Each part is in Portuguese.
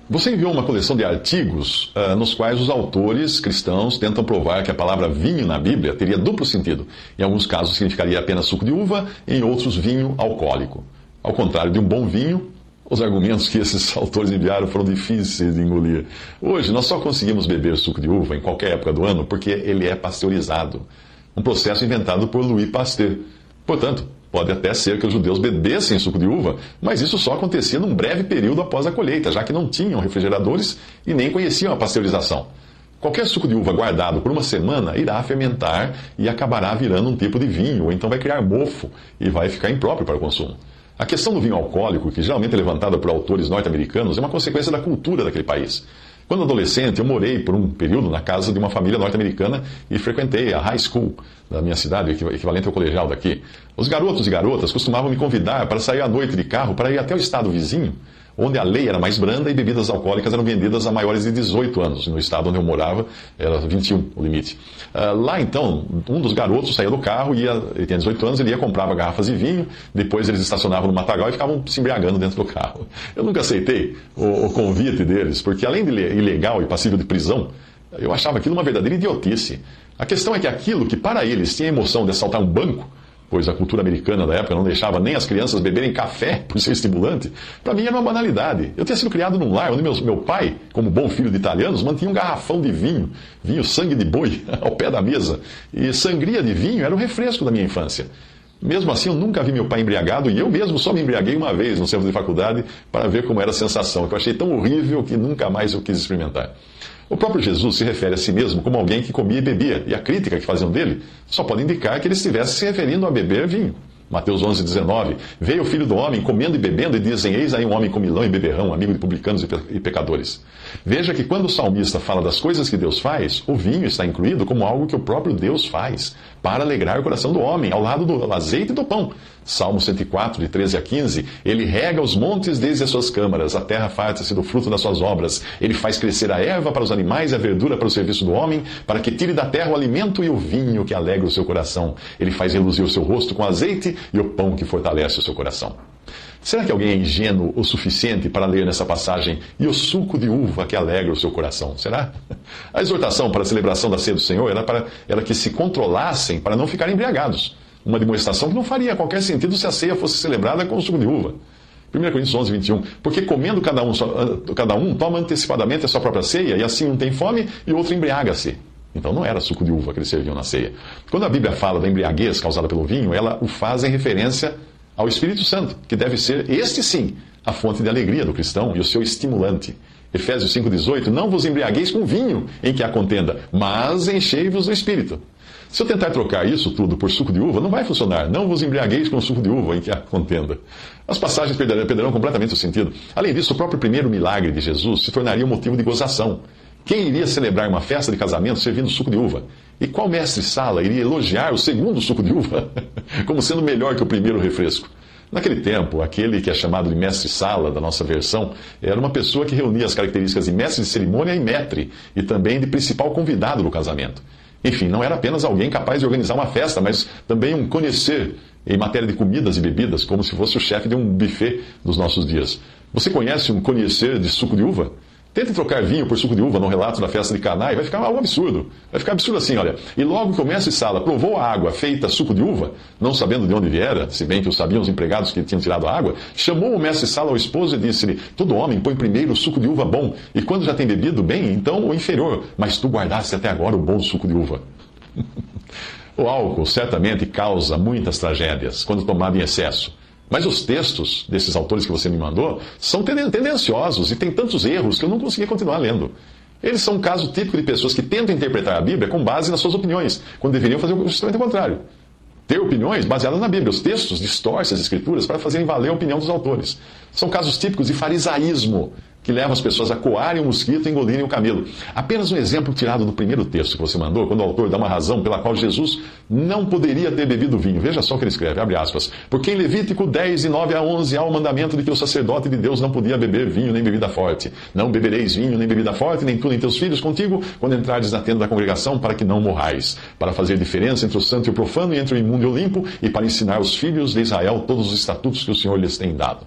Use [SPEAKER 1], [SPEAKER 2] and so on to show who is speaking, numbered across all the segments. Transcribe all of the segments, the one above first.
[SPEAKER 1] Você enviou uma coleção de artigos nos quais os autores cristãos tentam provar que a palavra vinho na Bíblia teria duplo sentido. Em alguns casos significaria apenas suco de uva, em outros vinho alcoólico. Ao contrário de um bom vinho, os argumentos que esses autores enviaram foram difíceis de engolir. Hoje nós só conseguimos beber suco de uva em qualquer época do ano porque ele é pasteurizado. Um processo inventado por Louis Pasteur. Portanto, pode até ser que os judeus bebessem suco de uva, mas isso só acontecia num breve período após a colheita, já que não tinham refrigeradores e nem conheciam a pasteurização. Qualquer suco de uva guardado por uma semana irá fermentar e acabará virando um tipo de vinho, ou então vai criar mofo e vai ficar impróprio para o consumo. A questão do vinho alcoólico, que geralmente é levantada por autores norte-americanos, é uma consequência da cultura daquele país. Quando adolescente, eu morei por um período na casa de uma família norte-americana e frequentei a high school da minha cidade, equivalente ao colegial daqui. Os garotos e garotas costumavam me convidar para sair à noite de carro para ir até o estado vizinho, onde a lei era mais branda e bebidas alcoólicas eram vendidas a maiores de 18 anos. No estado onde eu morava, era 21 o limite. Lá, então, um dos garotos saía do carro, ele tinha 18 anos, ele comprava garrafas de vinho, depois eles estacionavam no matagal e ficavam se embriagando dentro do carro. Eu nunca aceitei o convite deles, porque além de ilegal e passível de prisão, eu achava aquilo uma verdadeira idiotice. A questão é que aquilo que para eles tinha a emoção de assaltar um banco, pois a cultura americana da época não deixava nem as crianças beberem café por ser estimulante, para mim era uma banalidade. Eu tinha sido criado num lar onde meu pai, como bom filho de italianos, mantinha um garrafão de vinho sangue de boi, ao pé da mesa. E sangria de vinho era o refresco da minha infância. Mesmo assim, eu nunca vi meu pai embriagado e eu mesmo só me embriaguei uma vez no centro de faculdade para ver como era a sensação, que eu achei tão horrível que nunca mais eu quis experimentar. O próprio Jesus se refere a si mesmo como alguém que comia e bebia, e a crítica que faziam dele só pode indicar que ele estivesse se referindo a beber vinho. Mateus 11:19, veio o Filho do Homem comendo e bebendo e dizem, eis aí um homem comilão e beberrão, amigo de publicanos e pecadores. Veja que quando o salmista fala das coisas que Deus faz, o vinho está incluído como algo que o próprio Deus faz, para alegrar o coração do homem, ao lado do azeite e do pão. Salmo 104, de 13 a 15, ele rega os montes desde as suas câmaras, a terra farta-se do fruto das suas obras, ele faz crescer a erva para os animais e a verdura para o serviço do homem, para que tire da terra o alimento e o vinho que alegra o seu coração. Ele faz reluzir o seu rosto com azeite e o pão que fortalece o seu coração. Será que alguém é ingênuo o suficiente para ler nessa passagem e o suco de uva que alegra o seu coração? Será? A exortação para a celebração da ceia do Senhor era que se controlassem para não ficarem embriagados. Uma demonstração que não faria qualquer sentido se a ceia fosse celebrada com o suco de uva. 1 Coríntios 11:21. Porque comendo cada um toma antecipadamente a sua própria ceia, e assim um tem fome e o outro embriaga-se. Então não era suco de uva que eles serviam na ceia. Quando a Bíblia fala da embriaguez causada pelo vinho, ela o faz em referência ao Espírito Santo, que deve ser, este sim, a fonte de alegria do cristão e o seu estimulante. Efésios 5:18, não vos embriagueis com vinho em que há contenda, mas enchei-vos do Espírito. Se eu tentar trocar isso tudo por suco de uva, não vai funcionar. Não vos embriagueis com suco de uva em que há contenda. As passagens perderão completamente o sentido. Além disso, o próprio primeiro milagre de Jesus se tornaria um motivo de gozação. Quem iria celebrar uma festa de casamento servindo suco de uva? E qual mestre-sala iria elogiar o segundo suco de uva como sendo melhor que o primeiro refresco? Naquele tempo, aquele que é chamado de mestre-sala da nossa versão era uma pessoa que reunia as características de mestre de cerimônia e maître, e também de principal convidado do casamento. Enfim, não era apenas alguém capaz de organizar uma festa, mas também um conhecer em matéria de comidas e bebidas, como se fosse o chefe de um buffet dos nossos dias. Você conhece um conhecer de suco de uva? Tente trocar vinho por suco de uva no relato da festa de Caná e vai ficar algo absurdo. Vai ficar absurdo assim, olha. E logo que o mestre-sala provou a água feita suco de uva, não sabendo de onde viera, se bem que o sabiam os empregados que tinham tirado a água, chamou o mestre-sala ao esposo e disse-lhe, todo homem põe primeiro o suco de uva bom, e quando já tem bebido bem, então o inferior, mas tu guardaste até agora o bom suco de uva. O álcool certamente causa muitas tragédias quando tomado em excesso. Mas os textos desses autores que você me mandou são tendenciosos e tem tantos erros que eu não conseguia continuar lendo. Eles são um caso típico de pessoas que tentam interpretar a Bíblia com base nas suas opiniões, quando deveriam fazer justamente o contrário. Ter opiniões baseadas na Bíblia. Os textos distorcem as Escrituras para fazerem valer a opinião dos autores. São casos típicos de farisaísmo, que levam as pessoas a coarem o mosquito e engolirem o camelo. Apenas um exemplo tirado do primeiro texto que você mandou, quando o autor dá uma razão pela qual Jesus não poderia ter bebido vinho. Veja só o que ele escreve, abre aspas. Porque em Levítico 10, de 9 a 11, há o mandamento de que o sacerdote de Deus não podia beber vinho nem bebida forte. Não bebereis vinho nem bebida forte, nem tu nem teus filhos contigo, quando entrares na tenda da congregação, para que não morrais. Para fazer diferença entre o santo e o profano, e entre o imundo e o limpo, e para ensinar os filhos de Israel todos os estatutos que o Senhor lhes tem dado.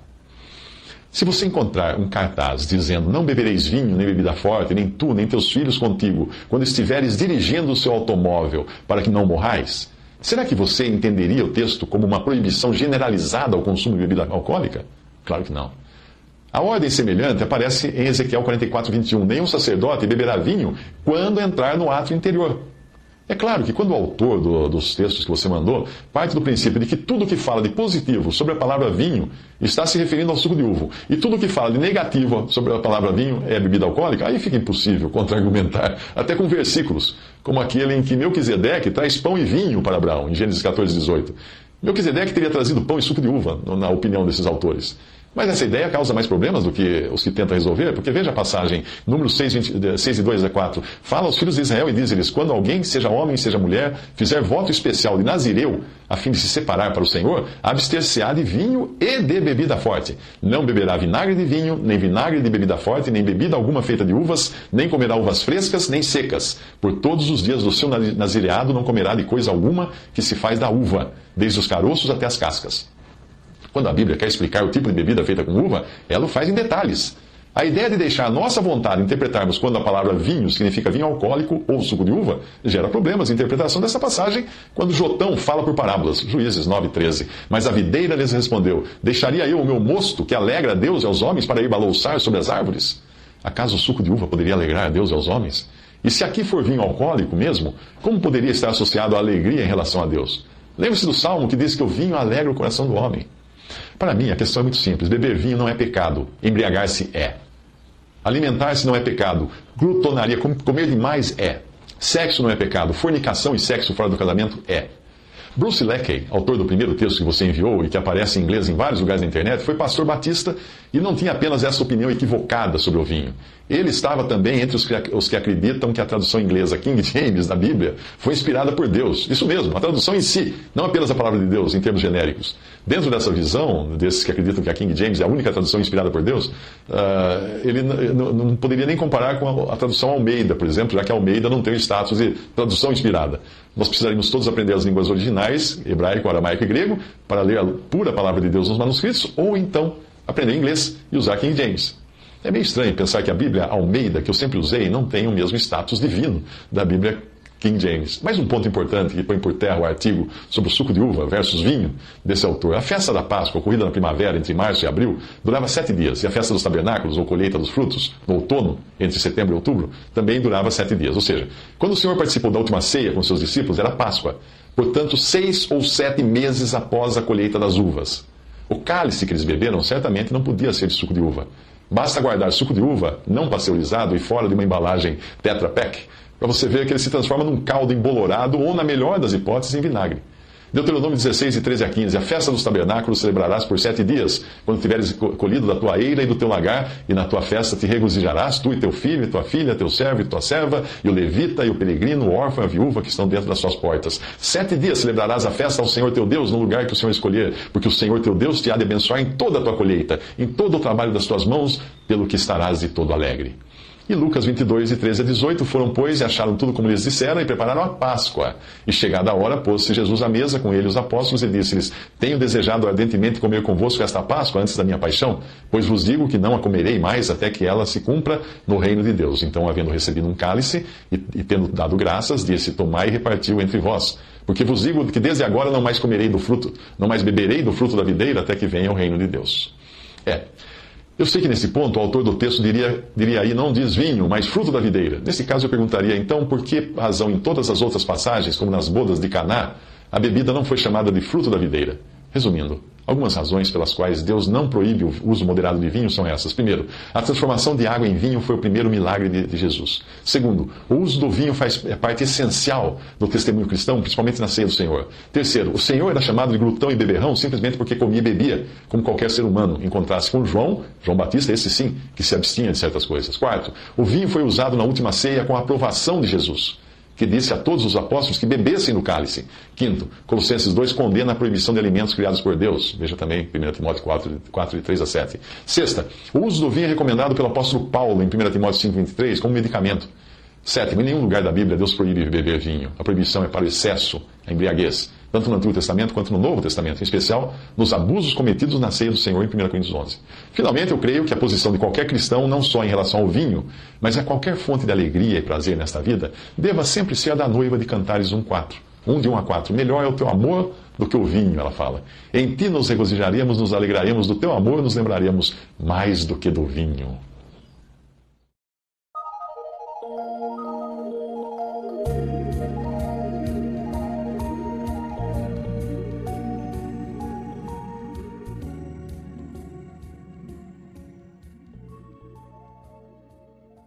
[SPEAKER 1] Se você encontrar um cartaz dizendo não bebereis vinho, nem bebida forte, nem tu, nem teus filhos contigo, quando estiveres dirigindo o seu automóvel, para que não morrais, será que você entenderia o texto como uma proibição generalizada ao consumo de bebida alcoólica? Claro que não. A ordem semelhante aparece em Ezequiel 44:21. Nenhum sacerdote beberá vinho quando entrar no átrio interior. É claro que quando o autor dos textos que você mandou parte do princípio de que tudo que fala de positivo sobre a palavra vinho está se referindo ao suco de uva, e tudo que fala de negativo sobre a palavra vinho é bebida alcoólica, aí fica impossível contra-argumentar, até com versículos, como aquele em que Melquisedeque traz pão e vinho para Abraão, em Gênesis 14:18. Melquisedeque teria trazido pão e suco de uva, na opinião desses autores. Mas essa ideia causa mais problemas do que os que tentam resolver, porque veja a passagem, número 6:2-4. Fala aos filhos de Israel e diz-lhes: quando alguém, seja homem, seja mulher, fizer voto especial de nazireu, a fim de se separar para o Senhor, abster-se-á de vinho e de bebida forte. Não beberá vinagre de vinho, nem vinagre de bebida forte, nem bebida alguma feita de uvas, nem comerá uvas frescas, nem secas. Por todos os dias do seu nazireado não comerá de coisa alguma que se faz da uva, desde os caroços até as cascas. Quando a Bíblia quer explicar o tipo de bebida feita com uva, ela o faz em detalhes. A ideia de deixar a nossa vontade interpretarmos quando a palavra vinho significa vinho alcoólico ou suco de uva gera problemas de interpretação dessa passagem quando Jotão fala por parábolas. Juízes 9:13. Mas a videira lhes respondeu: deixaria eu o meu mosto que alegra a Deus e aos homens para ir balouçar sobre as árvores? Acaso o suco de uva poderia alegrar a Deus e aos homens? E se aqui for vinho alcoólico mesmo, como poderia estar associado à alegria em relação a Deus? Lembre-se do Salmo que diz que o vinho alegra o coração do homem. Para mim, a questão é muito simples. Beber vinho não é pecado. Embriagar-se é. Alimentar-se não é pecado. Glutonaria, comer demais é. Sexo não é pecado. Fornicação e sexo fora do casamento é. Bruce Leckey, autor do primeiro texto que você enviou e que aparece em inglês em vários lugares da internet, foi pastor batista e não tinha apenas essa opinião equivocada sobre o vinho. Ele estava também entre os que acreditam que a tradução inglesa King James da Bíblia foi inspirada por Deus. Isso mesmo, a tradução em si, não apenas a palavra de Deus em termos genéricos. Dentro dessa visão, desses que acreditam que a King James é a única tradução inspirada por Deus, ele não poderia nem comparar com a tradução Almeida, por exemplo, já que a Almeida não tem o status de tradução inspirada. Nós precisaríamos todos aprender as línguas originais, hebraico, aramaico e grego, para ler a pura palavra de Deus nos manuscritos, ou então aprender inglês e usar King James. É meio estranho pensar que a Bíblia Almeida, que eu sempre usei, não tem o mesmo status divino da Bíblia King James. Mais um ponto importante que põe por terra o artigo sobre o suco de uva versus vinho desse autor. A festa da Páscoa, ocorrida na primavera, entre março e abril, durava 7 dias. E a festa dos tabernáculos, ou colheita dos frutos, no outono, entre setembro e outubro, também durava 7 dias. Ou seja, quando o Senhor participou da última ceia com seus discípulos, era Páscoa. Portanto, 6 ou 7 meses após a colheita das uvas. O cálice que eles beberam certamente não podia ser de suco de uva. Basta guardar suco de uva não pasteurizado e fora de uma embalagem Tetra Pak para você ver que ele se transforma num caldo embolorado ou, na melhor das hipóteses, em vinagre. Deuteronômio 16:13-15. A festa dos tabernáculos celebrarás por 7 dias, quando tiveres colhido da tua eira e do teu lagar, e na tua festa te regozijarás, tu e teu filho, e tua filha, teu servo e tua serva, e o levita, e o peregrino, o órfão e a viúva que estão dentro das suas portas. 7 dias celebrarás a festa ao Senhor teu Deus, no lugar que o Senhor escolher, porque o Senhor teu Deus te há de abençoar em toda a tua colheita, em todo o trabalho das tuas mãos, pelo que estarás de todo alegre. E Lucas 22:13-18 foram, pois, e acharam tudo como lhes disseram, e prepararam a Páscoa. E chegada a hora, pôs-se Jesus à mesa, com ele os apóstolos, e disse-lhes: Tenho desejado ardentemente comer convosco esta Páscoa antes da minha paixão, pois vos digo que não a comerei mais até que ela se cumpra no reino de Deus. Então, havendo recebido um cálice, e tendo dado graças, disse: Tomai e repartiu entre vós. Porque vos digo que desde agora não mais comerei do fruto, não mais beberei do fruto da videira, até que venha o reino de Deus. Eu sei que nesse ponto o autor do texto diria aí não diz vinho, mas fruto da videira. Nesse caso eu perguntaria então por que razão em todas as outras passagens, como nas bodas de Caná, a bebida não foi chamada de fruto da videira? Resumindo, algumas razões pelas quais Deus não proíbe o uso moderado de vinho são essas. Primeiro, a transformação de água em vinho foi o primeiro milagre de Jesus. Segundo, o uso do vinho faz parte essencial do testemunho cristão, principalmente na ceia do Senhor. Terceiro, o Senhor era chamado de glutão e beberrão simplesmente porque comia e bebia, como qualquer ser humano, em contraste com João Batista, esse sim, que se abstinha de certas coisas. Quarto, o vinho foi usado na última ceia com a aprovação de Jesus, que disse a todos os apóstolos que bebessem do cálice. Quinto, Colossenses 2 condena a proibição de alimentos criados por Deus. Veja também 1 Timóteo 4:3-7. Sexta, o uso do vinho é recomendado pelo apóstolo Paulo em 1 Timóteo 5:23 como medicamento. Sétimo, em nenhum lugar da Bíblia Deus proíbe beber vinho. A proibição é para o excesso, a embriaguez. tanto no Antigo Testamento quanto no Novo Testamento, em especial nos abusos cometidos na ceia do Senhor em 1 Coríntios 11. Finalmente, eu creio que a posição de qualquer cristão, não só em relação ao vinho, mas a qualquer fonte de alegria e prazer nesta vida, deva sempre ser a da noiva de Cantares 1:4. 1 de 1 a 4. Melhor é o teu amor do que o vinho, ela fala. Em ti nos regozijaremos, nos alegraremos do teu amor, nos lembraremos mais do que do vinho.